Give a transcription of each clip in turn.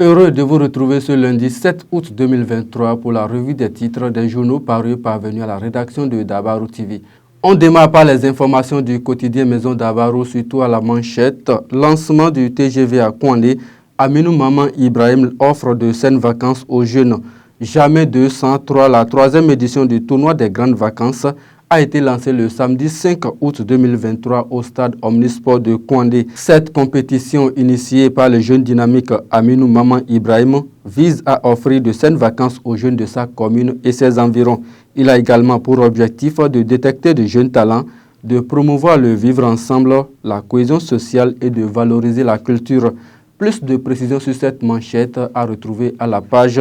Heureux de vous retrouver ce lundi 7 août 2023 pour la revue des titres des journaux parus parvenus à la rédaction de Dabarou TV. On démarre par les informations du quotidien Maison Dabarou, surtout à la manchette. Lancement du TGV à Kouandé. Aminou Maman Ibrahim offre de saines vacances aux jeunes. Jamais 203, la troisième édition du tournoi des grandes vacances, a été lancée le samedi 5 août 2023 au stade Omnisport de Kouandé. Cette compétition initiée par le jeune dynamique Aminou Maman Ibrahim vise à offrir de saines vacances aux jeunes de sa commune et ses environs. Il a également pour objectif de détecter de jeunes talents, de promouvoir le vivre ensemble, la cohésion sociale et de valoriser la culture. Plus de précisions sur cette manchette à retrouver à la page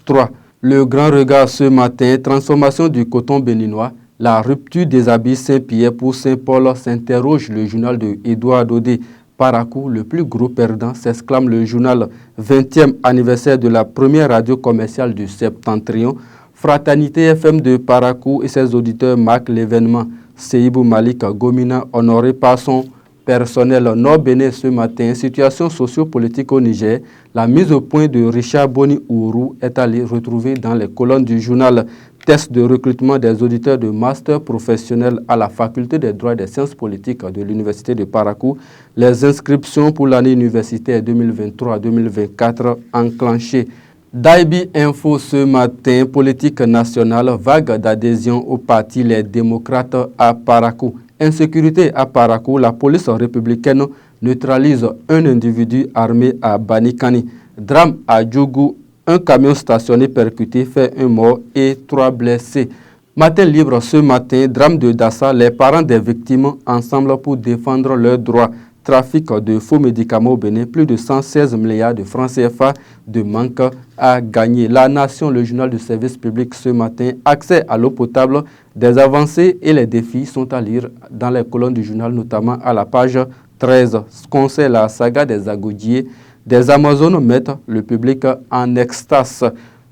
3. Le grand regard ce matin, transformation du coton béninois. La rupture des habits Saint-Pierre pour Saint-Paul s'interroge le journal de Édouard Dodé. Parakou, le plus gros perdant, s'exclame le journal. 20e anniversaire de la première radio commerciale du Septentrion. Fraternité FM de Parakou et ses auditeurs marquent l'événement. Seibou Malik Gomina, honoré par son personnel Nord-Bénin ce matin. Situation sociopolitique au Niger. La mise au point de Richard Boni Ourou est allée retrouver dans les colonnes du journal. Test de recrutement des auditeurs de master professionnel à la faculté des droits et des sciences politiques de l'université de Parakou. Les inscriptions pour l'année universitaire 2023-2024 enclenchées. Daibi Info ce matin, politique nationale, vague d'adhésion au parti Les Démocrates à Parakou. Insécurité à Parakou, la police républicaine neutralise un individu armé à Banikani. Drame à Djougou, un camion stationné percuté fait un mort et 3 blessés. Matin libre ce matin, drame de Dassa, les parents des victimes ensemble pour défendre leurs droits. Trafic de faux médicaments au Bénin, plus de 116 milliards de francs CFA de manque à gagner. La Nation, le journal du service public ce matin, accès à l'eau potable, des avancées et les défis sont à lire dans les colonnes du journal, notamment à la page 13. Conseil la saga des agodiers, des Amazones mettent le public en extase.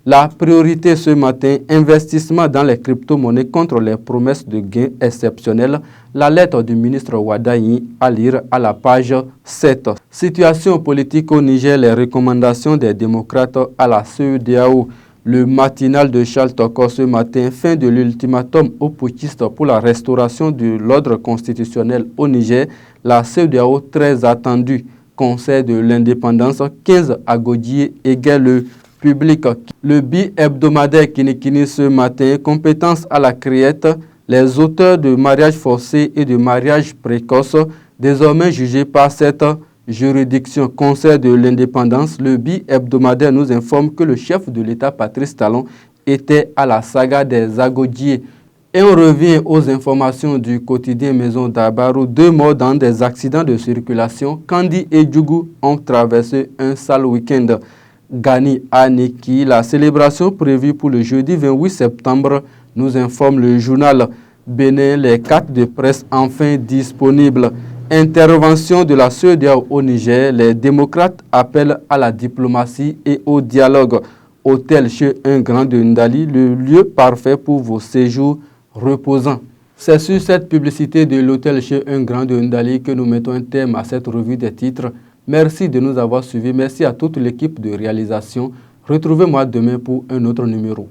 La priorité ce matin, investissement dans les crypto-monnaies contre les promesses de gains exceptionnels. La lettre du ministre Wadayi à lire à la page 7. Situation politique au Niger, les recommandations des démocrates à la CEDEAO. Le matinal de Charles Tokor ce matin, fin de l'ultimatum aux putschistes pour la restauration de l'ordre constitutionnel au Niger. La CEDEAO très attendue. Conseil de l'indépendance, 15 agodiers égale le public. Le bi-hebdomadaire Kinikini ce matin, compétence à la criette, les auteurs de mariage forcé et de mariage précoce, désormais jugés par cette juridiction. Conseil de l'indépendance, le bi-hebdomadaire nous informe que le chef de l'État, Patrice Talon, était à la saga des agodiers. Et on revient aux informations du quotidien Maison Dabarou. 2 morts dans des accidents de circulation. Kandi et Djougou ont traversé un sale week-end. Gani à Neki, la célébration prévue pour le jeudi 28 septembre, nous informe le journal Bénin, les cartes de presse enfin disponibles. Intervention de la CEDEAO au Niger, les démocrates appellent à la diplomatie et au dialogue. Hôtel chez un grand de Ndali, le lieu parfait pour vos séjours reposants. C'est sur cette publicité de l'hôtel chez un grand de Ndali que nous mettons un terme à cette revue des titres. Merci de nous avoir suivis. Merci à toute l'équipe de réalisation. Retrouvez-moi demain pour un autre numéro.